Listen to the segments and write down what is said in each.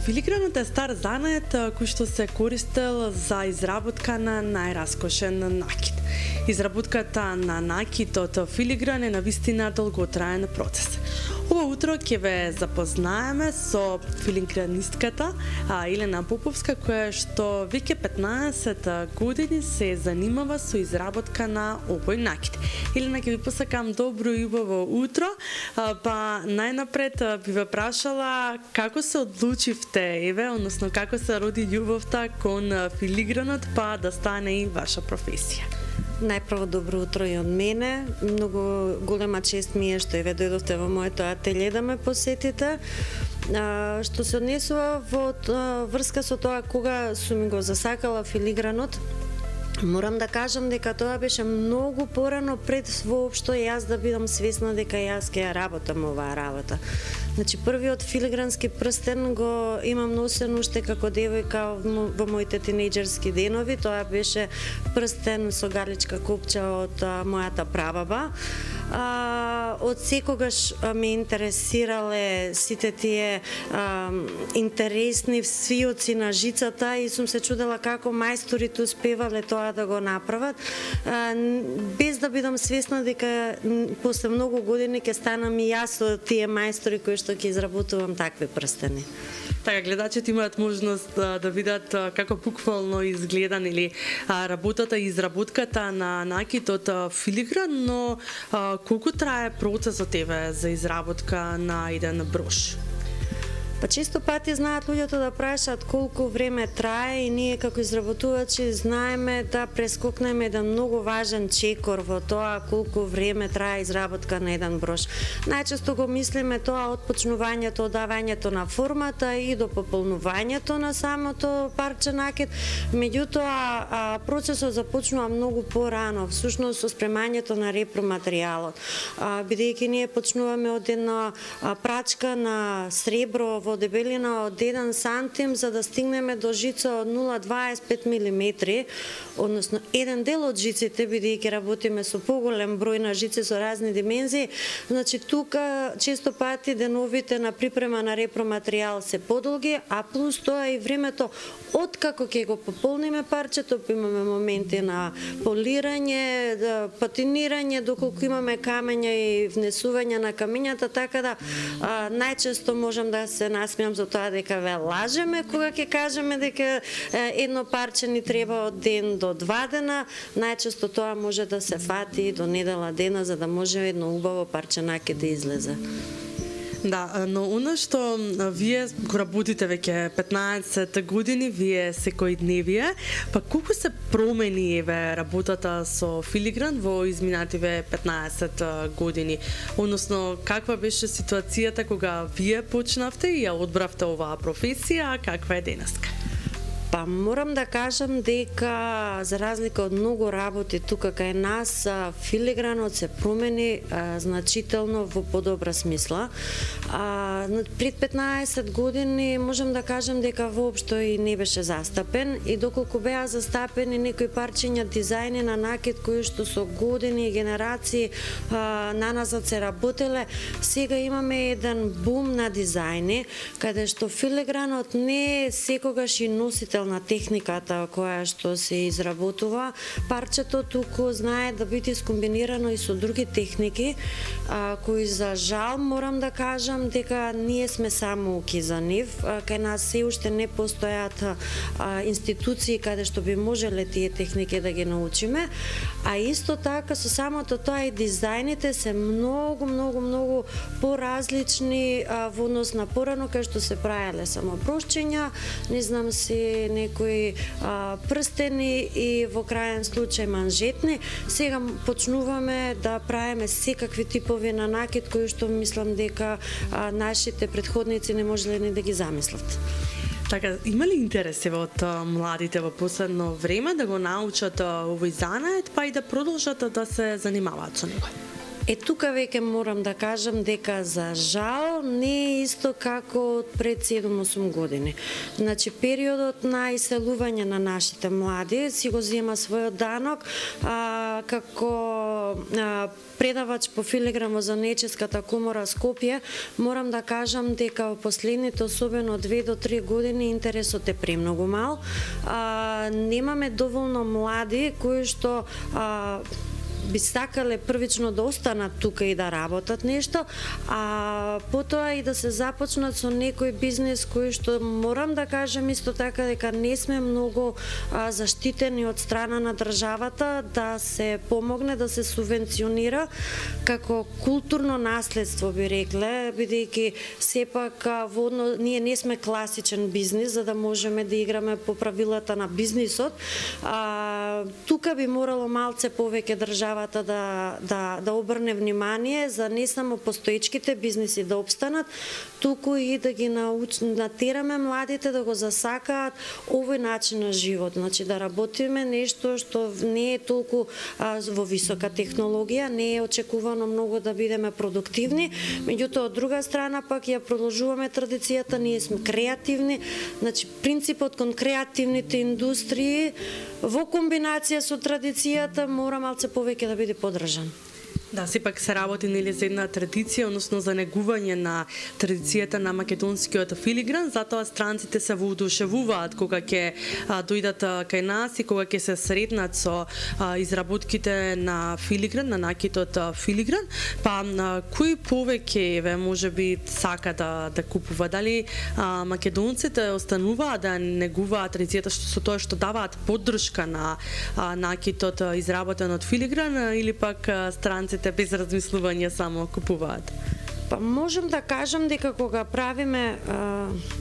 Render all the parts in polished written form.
Филигранот е стар занет кој што се користел за изработка на најраскошен накид. Изработката на накид од филигран е навистина долготраен процес. Ова утро ќе ве запознаеме со филигранистката Елена Поповска, која што веќе 15 години се занимава со изработка на овој накид. Елена, ќе ви посакам добро и убаво утро, па најнапред би ве прашала како се одлучивте, односно како се роди љубовта кон филигранот, па да стане и ваша професија. Најпрво добро утро и од мене. Многу голема чест ми е што ве дојдовте во моето ателје да ме посетите. Што се однесува во врска со тоа кога сум го засакала филигранот, морам да кажам дека тоа беше многу порано пред воопшто јас да бидам свесна дека јас ќе ја работам оваа работа. Значи, првиот филигрански прстен го имам носен уште како девојка во моите тинејџерски денови. Тоа беше прстен со галичка копча од мојата прабаба. Од секогаш ме интересирале сите тие интересни свиоци на жицата и сум се чудела како мајсторите успевале тоа да го направат, без да бидам свесна дека после многу години ќе станам и јас од тие мајстори кои што ќе изработувам такви прстени. Така, гледачите имаат можност да видат како буквално изгледан или работата и изработката на накид од филигран, но колку трае процесот за изработка на еден брош? Па често пати знаат луѓето да прашаат колку време трае и ние како изработувачи знаеме да прескокнеме еден многу важен чекор во тоа колку време трае изработка на еден брош. Најчесто го мислиме тоа од почнувањето, од давањето на формата и до пополнувањето на самото парче накид, меѓутоа процесот започнува многу порано, всушност со спремањето на репроматеријалот. Бидејќи ние почнуваме од една прачка на сребро во дебелина од 1 сантим за да стигнеме до жица од 0,25 мм, односно еден дел од жиците, бидејќи работиме со поголем број на жици со разни димензии. Значи тука често пати деновите на припрема на репроматеријал се подолги, а плюс тоа и времето откако ќе го пополниме парчето, имаме моменти на полирање, патинирање, доколку имаме камења и внесување на камењата, така да најчесто можам да се насмеам за тоа дека ве лажеме кога ќе кажеме дека едно парче ни треба од ден до 2 дена. Најчесто тоа може да се фати до недела дена за да може едно убаво парче накид да излезе. Да, но она што вие го работите веќе 15 години, вие секојдневие, па колку се промени работата со филигран во изминативе 15 години? Односно, каква беше ситуацијата кога вие почнавте и ја одбравте оваа професија, а каква е денеска? Па морам да кажам дека за разлика од многу работи тука кај нас, филигранот се промени значително во подобра смисла. Пред 15 години можам да кажам дека воопшто и не беше застапен и доколку беа застапени некои парчиња дизајни на накид кои што со години и генерации наназад се работеле, сега имаме еден бум на дизајни каде што филигранот не е секогаш и носител на техниката која што се изработува. Парчето туку знае да биде скомбинирано и со други техники, кои за жал морам да кажам дека ние сме самоуки за нив. Кај нас се уште не постојат институции каде што би можеле тие техники да ги научиме, а исто така со самото тоа и дизајните се многу поразлични во однос на порано кај што се правеле само брошчиња, не знам си некои прстени и во крајен случај манжетни. Сега почнуваме да правиме секакви типови на накид кои што мислам дека нашите претходници не можеле ни да ги замислат. Така, има ли интереси од младите во последно време да го научат овој занет, па и да продолжат да се занимаваат со него? Тука веќе морам да кажам дека за жал не е исто како пред 7-8 години. Значи периодот на иселување на нашите млади си го зема својот данок, како предавач по филигран во Занаеческата комора Скопје, морам да кажам дека во последните особено 2 до 3 години интересот е премногу мал. Немаме доволно млади кои што би сакале првично да останат тука и да работат нешто, а потоа и да се започнат со некој бизнес кој што морам да кажам исто така дека не сме многу заштитени од страна на државата да се помогне, да се субвенционира како културно наследство би рекле, бидејќи сепак ние не сме класичен бизнис за да можеме да играме по правилата на бизнисот. Тука би морало малце повеќе држава да обрне внимание за не само постоечките бизниси да обстанат, туку и да ги натераме младите да го засакаат овој начин на живот. Значи да работиме нешто што не е толку во висока технологија, не е очекувано многу да бидеме продуктивни, меѓутоа од друга страна пак ја продолжуваме традицијата, ние сме креативни, значи принципот кон креативните индустрии во комбинација со традицијата мора малце повеќе да биде поддржан. Да, сепак се работи нели за една традиција, односно за негување на традицијата на македонскиот филигран, затоа странците се воодушевуваат кога ќе дојдат кај нас и кога ќе се сретнат со изработките на филигран, на накитот филигран. Па кои повеќе еве можеби сака да купува? Дали македонците остануваат да негуваат традицијата со тоа што даваат поддршка на накитот изработен од филигран, или пак странците без размислување само купуваат? Па можам да кажам дека кога правиме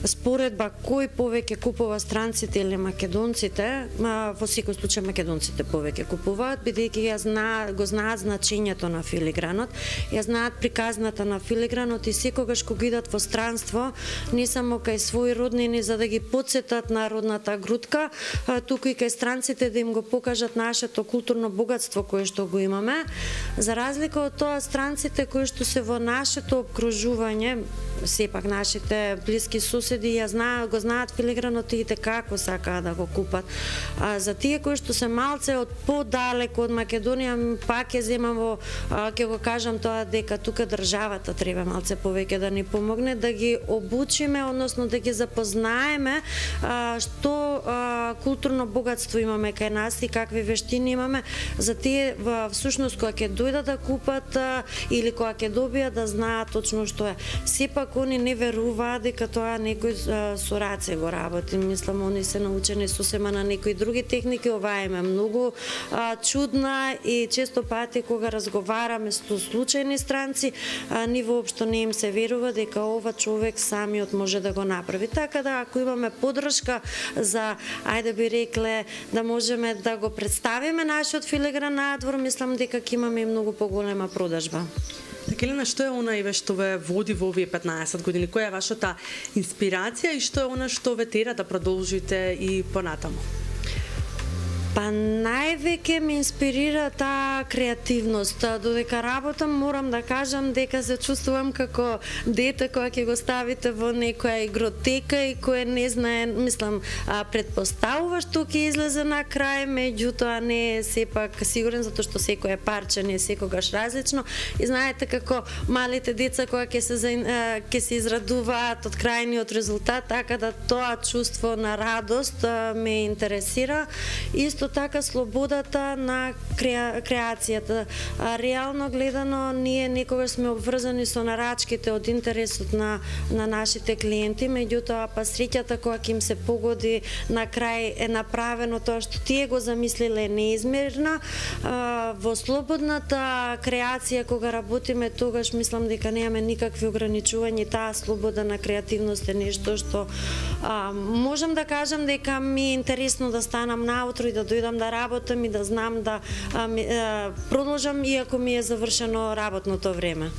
споредба кој повеќе купува странците или македонците, во секој случај македонците повеќе купуваат, бидејќи го знаат значењето на филигранот, ја знаат приказната на филигранот и секогаш кога идат во странство, не само кај своји роднини за да ги потсетат на родната грудка, туку и кај странците да им го покажат нашето културно богатство кое што го имаме. За разлика од тоа, странците кои што се во нашето обкружување, сепак нашите блиски соседи го знаат филигранот и како сакаат да го купат. За тие кои што се малце од подалеку од Македонија, пак ќе земам ќе го кажам тоа дека тука државата треба малце повеќе да ни помогне, да ги обучиме, односно да ги запознаеме што културно богатство имаме кај нас и какви вештини имаме, за тие всушност кога ќе дојдат да купат или кога ќе добијат да знаат точно што е. Сепак они не веруваат дека тоа некој со раце го работи. Мислам, они се научени сосема на некои други техники. Ова е многу чудна и често пати кога разговараме со случајни странци, ни воопшто не им се верува дека ова човек самиот може да го направи. Така да ако имаме поддршка за, ајде би рекле, да можеме да го представиме нашиот филигран надвор, мислам дека ќе имаме и многу поголема продажба. Елена, што е она што ве води во овие 15 години? Која е вашата инспирација и што е она што ве тера да продолжите и понатаму? Па највеќе ме инспирира таа креативност. Додека работам, морам да кажам дека се чувствувам како дете кога ќе го ставите во некоја игротека и кој не знае, мислам, предпоставува што ќе излезе на крај, меѓутоа не е сепак сигурен, затоа што секој парче не е секогаш различно. И знаете како малите деца кога ќе се израдуваат од крајниот резултат, така да тоа чувство на радост ме интересира. Исто така слободата на креацијата. Реално гледано, ние некогаш сме обврзани со нарачките од интересот на нашите клиенти, меѓутоа па среќата кога ќе им се погоди на крај е направено тоа што тие го замислиле неизмерна. Во слободната креација кога работиме, тогаш мислам дека немаме никакви ограничувања. Таа слобода на креативност е нешто што можам да кажам дека ми е интересно да станам наутро и да дојдам да работам и да знам да продолжам иако ми е завршено работното време.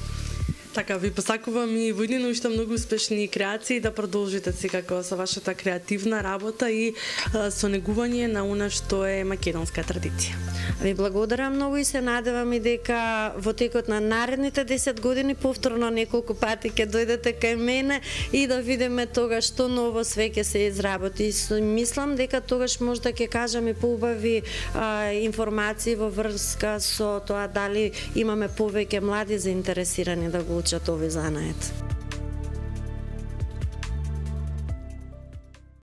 Така, ви посакувам и во иднина уште многу успешни креации, да продолжите секако со вашата креативна работа и со негување на она што е македонска традиција. Ви благодарам многу и се надевам и дека во текот на наредните 10 години повторно неколку пати ќе дојдете кај мене и да видиме тогаш што ново све ќе се изработи. Мислам дека тогаш можда ќе кажам и поубави информации во врска со тоа дали имаме повеќе млади заинтересирани да го учат овој занает.